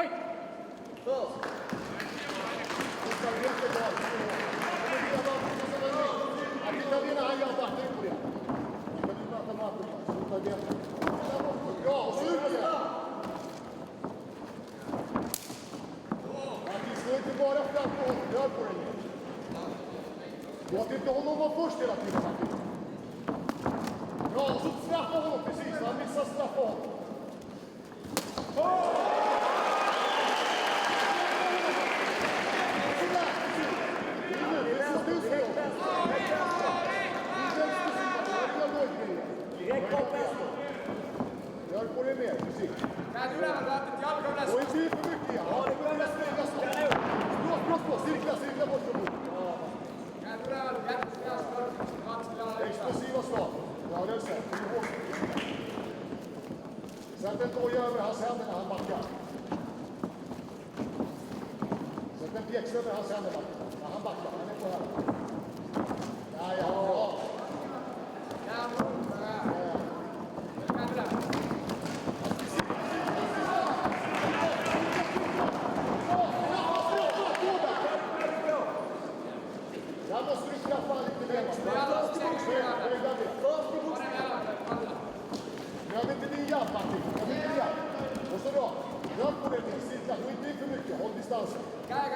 Fight! Ja, och slut igen! Slå inte bara fram på honom, rör på dig ner. Låt inte honom vara först hela tiden. Bra, och så straffa honom precis, han missar straffa honom. Rör på dig mer, precis. Och inte för mycket igen. Ja, det börjar springa snart. Cirkla bort från bordet. Explosiva slag. Rörelse. Sätt en doja över hans händer när han backar. Sätt en pjäxa över hans händer när han backar. Han är på här. Ja, bra. Där måste du klappa lite mer. Jag vill inte din jab, Martin. Jag vill inte jab. Och så då. Rör på dig mer. Cirkla. Du inte in för mycket. Håll distansen. Håll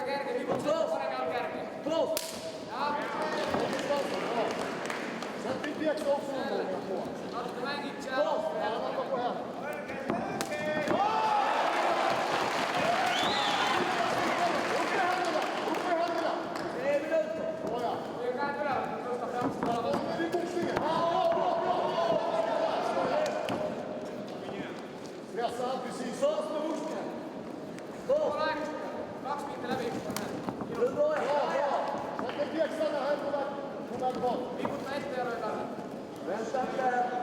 distansen. Bra. Sätt din pjäxa också någon gång på. Han hoppar på här. Stressa han precis. Först med muskeln. Bra. Sätt en pjäxa när han är på väg bort. Vi måste inte göra det. Vänta inte.